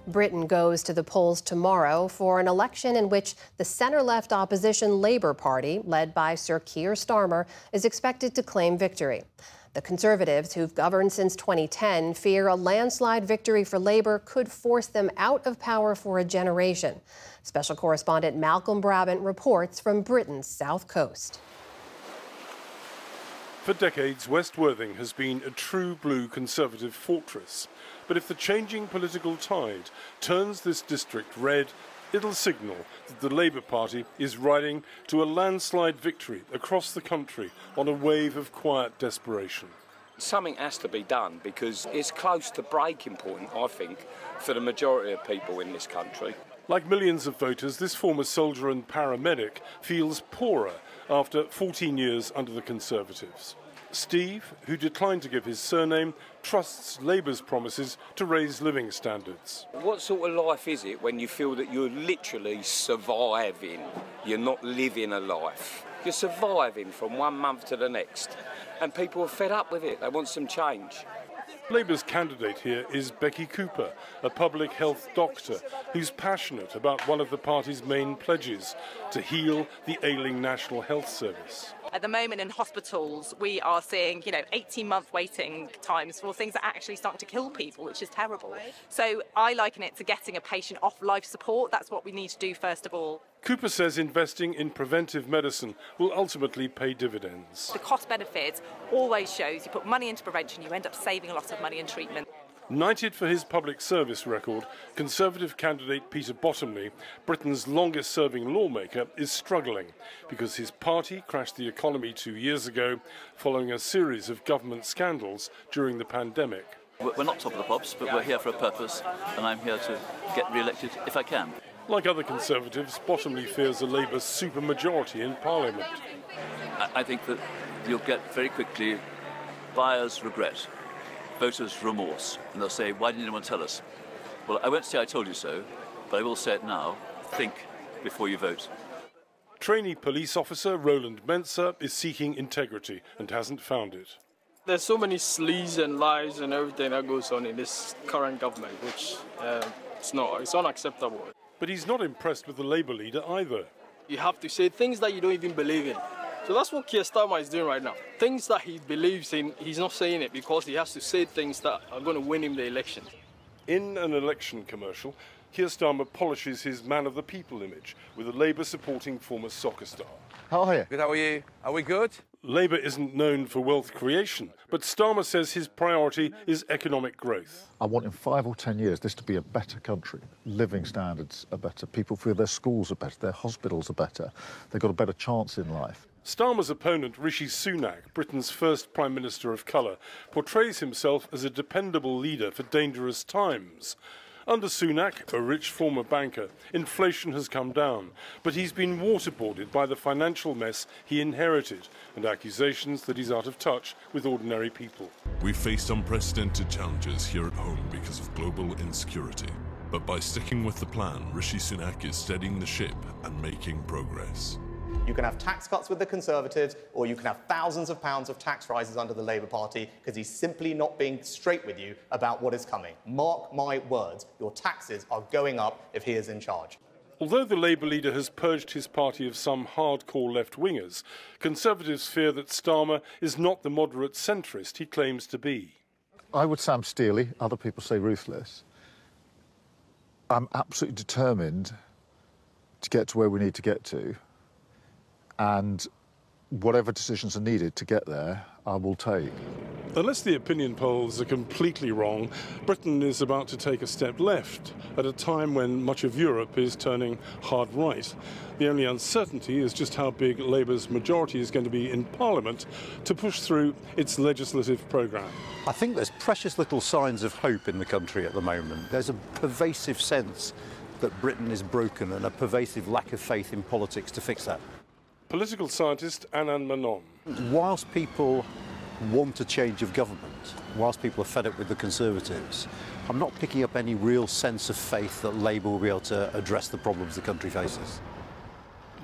Britain goes to the polls tomorrow for an election in which the centre-left opposition Labour Party, led by Sir Keir Starmer, is expected to claim victory. The Conservatives, who've governed since 2010, fear a landslide victory for Labour could force them out of power for a generation. Special correspondent Malcolm Brabant reports from Britain's south coast. For decades, West Worthing has been a true blue Conservative fortress. But if the changing political tide turns this district red, it'll signal that the Labour Party is riding to a landslide victory across the country on a wave of quiet desperation. Something has to be done because it's close to breaking point, I think, for the majority of people in this country. Like millions of voters, this former soldier and paramedic feels poorer after 14 years under the Conservatives. Steve, who declined to give his surname, trusts Labour's promises to raise living standards. What sort of life is it when you feel that you're literally surviving? You're not living a life. You're surviving from one month to the next. And people are fed up with it. They want some change. Labour's candidate here is Becky Cooper, a public health doctor who's passionate about one of the party's main pledges, to heal the ailing National Health Service. At the moment in hospitals, we are seeing, 18-month waiting times for things that are actually starting to kill people, which is terrible. So I liken it to getting a patient off life support. That's what we need to do first of all. Cooper says investing in preventive medicine will ultimately pay dividends. The cost benefit always shows you put money into prevention, you end up saving a lot of money in treatment. Knighted for his public service record, Conservative candidate Peter Bottomley, Britain's longest-serving lawmaker, is struggling because his party crashed the economy 2 years ago following a series of government scandals during the pandemic. We're not top of the pops, but we're here for a purpose, and I'm here to get re-elected if I can. Like other Conservatives, Bottomley fears a Labour supermajority in Parliament. I think that you'll get very quickly buyer's regret, voters' remorse, and they'll say, why didn't anyone tell us? Well, I won't say I told you so, but I will say it now. Think before you vote. Trainee police officer Roland Menser is seeking integrity and hasn't found it. There's so many sleaze and lies and everything that goes on in this current government, which it's unacceptable. But he's not impressed with the Labour leader either. You have to say things that you don't even believe in. So that's what Keir Starmer is doing right now. Things that he believes in, he's not saying it because he has to say things that are going to win him the election. In an election commercial, Keir Starmer polishes his man of the people image with a Labour-supporting former soccer star. How are you? Good, how are you? Are we good? Labour isn't known for wealth creation, but Starmer says his priority is economic growth. I want in 5 or 10 years this to be a better country. Living standards are better. People feel their schools are better, their hospitals are better. They've got a better chance in life. Starmer's opponent, Rishi Sunak, Britain's first Prime Minister of colour, portrays himself as a dependable leader for dangerous times. Under Sunak, a rich former banker, inflation has come down, but he's been waterboarded by the financial mess he inherited and accusations that he's out of touch with ordinary people. We've faced unprecedented challenges here at home because of global insecurity. But by sticking with the plan, Rishi Sunak is steadying the ship and making progress. You can have tax cuts with the Conservatives, or you can have thousands of pounds of tax rises under the Labour Party, because he's simply not being straight with you about what is coming. Mark my words, your taxes are going up if he is in charge. Although the Labour leader has purged his party of some hardcore left-wingers, Conservatives fear that Starmer is not the moderate centrist he claims to be. I would say I'm steely, other people say ruthless. I'm absolutely determined to get to where we need to get to. And whatever decisions are needed to get there, I will take. Unless the opinion polls are completely wrong, Britain is about to take a step left at a time when much of Europe is turning hard right. The only uncertainty is just how big Labour's majority is going to be in Parliament to push through its legislative programme. I think there's precious little signs of hope in the country at the moment. There's a pervasive sense that Britain is broken and a pervasive lack of faith in politics to fix that. Political scientist Anand Menon. Whilst people want a change of government, whilst people are fed up with the Conservatives, I'm not picking up any real sense of faith that Labour will be able to address the problems the country faces.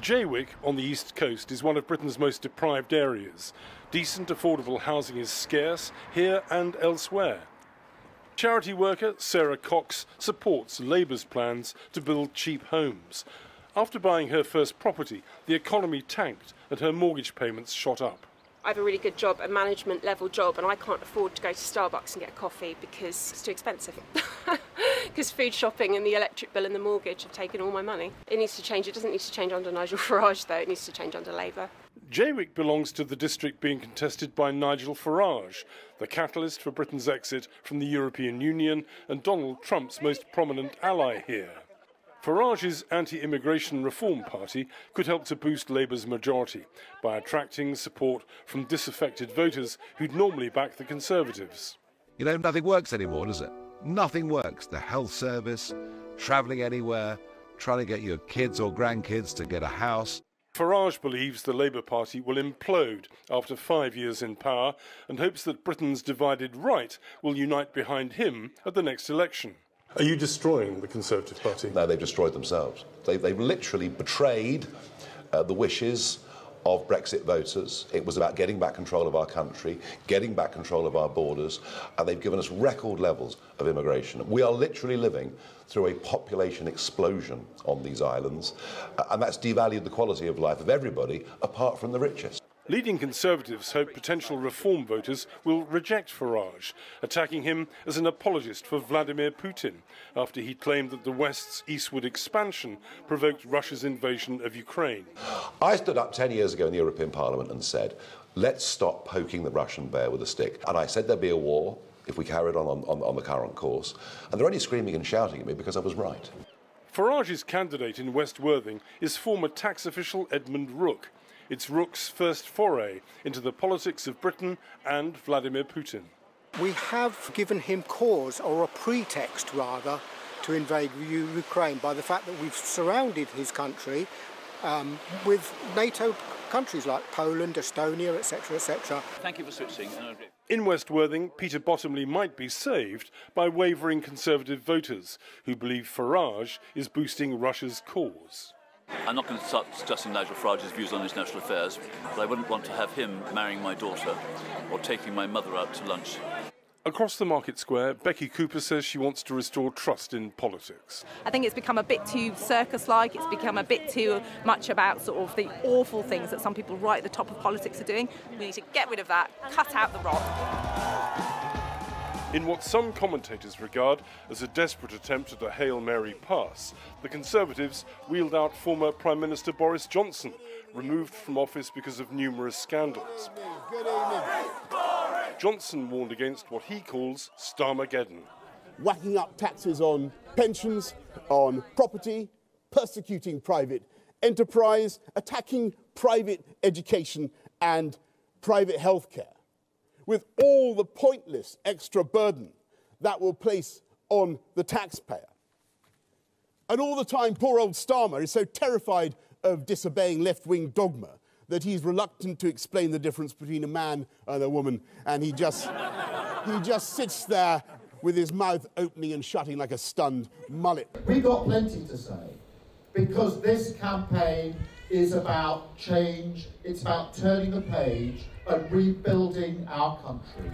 Jaywick on the east coast is one of Britain's most deprived areas. Decent, affordable housing is scarce here and elsewhere. Charity worker Sarah Cox supports Labour's plans to build cheap homes. After buying her first property, the economy tanked and her mortgage payments shot up. I have a really good job, a management level job, and I can't afford to go to Starbucks and get a coffee because it's too expensive. Because food shopping and the electric bill and the mortgage have taken all my money. It needs to change. It doesn't need to change under Nigel Farage though, it needs to change under Labour. Jaywick belongs to the district being contested by Nigel Farage, the catalyst for Britain's exit from the European Union and Donald Trump's most prominent ally here. Farage's anti-immigration reform party could help to boost Labour's majority by attracting support from disaffected voters who'd normally back the Conservatives. You know, nothing works anymore, does it? Nothing works. The health service, travelling anywhere, trying to get your kids or grandkids to get a house. Farage believes the Labour Party will implode after 5 years in power and hopes that Britain's divided right will unite behind him at the next election. Are you destroying the Conservative Party? No, they've destroyed themselves. They've literally betrayed the wishes of Brexit voters. It was about getting back control of our country, getting back control of our borders, and they've given us record levels of immigration. We are literally living through a population explosion on these islands, and that's devalued the quality of life of everybody apart from the richest. Leading Conservatives hope potential reform voters will reject Farage, attacking him as an apologist for Vladimir Putin after he claimed that the West's eastward expansion provoked Russia's invasion of Ukraine. I stood up 10 years ago in the European Parliament and said, let's stop poking the Russian bear with a stick. And I said there'd be a war if we carried on the current course. And they're only screaming and shouting at me because I was right. Farage's candidate in West Worthing is former tax official Edmund Rook. It's Rook's first foray into the politics of Britain and Vladimir Putin. We have given him cause, or a pretext rather, to invade Ukraine by the fact that we've surrounded his country with NATO countries like Poland, Estonia, etc., etc. Thank you for switching. In West Worthing, Peter Bottomley might be saved by wavering Conservative voters who believe Farage is boosting Russia's cause. I'm not going to start discussing Nigel Farage's views on international affairs, but I wouldn't want to have him marrying my daughter or taking my mother out to lunch. Across the market square, Becky Cooper says she wants to restore trust in politics. I think it's become a bit too circus-like, it's become a bit too much about sort of the awful things that some people right at the top of politics are doing. We need to get rid of that, cut out the rot. In what some commentators regard as a desperate attempt at a Hail Mary pass, the Conservatives wheeled out former Prime Minister Boris Johnson, removed from office because of numerous scandals. Good evening. Johnson warned against what he calls Starmageddon. Whacking up taxes on pensions, on property, persecuting private enterprise, attacking private education and private healthcare, with all the pointless extra burden that will place on the taxpayer. And all the time, poor old Starmer is so terrified of disobeying left-wing dogma that he's reluctant to explain the difference between a man and a woman, and he just sits there with his mouth opening and shutting like a stunned mullet. We've got plenty to say, because this campaign is about change, it's about turning the page and rebuilding our country.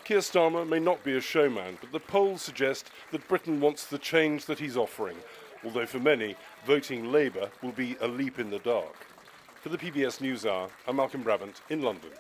Keir Starmer may not be a showman, but the polls suggest that Britain wants the change that he's offering, although for many, voting Labour will be a leap in the dark. For the PBS NewsHour, I'm Malcolm Brabant in London.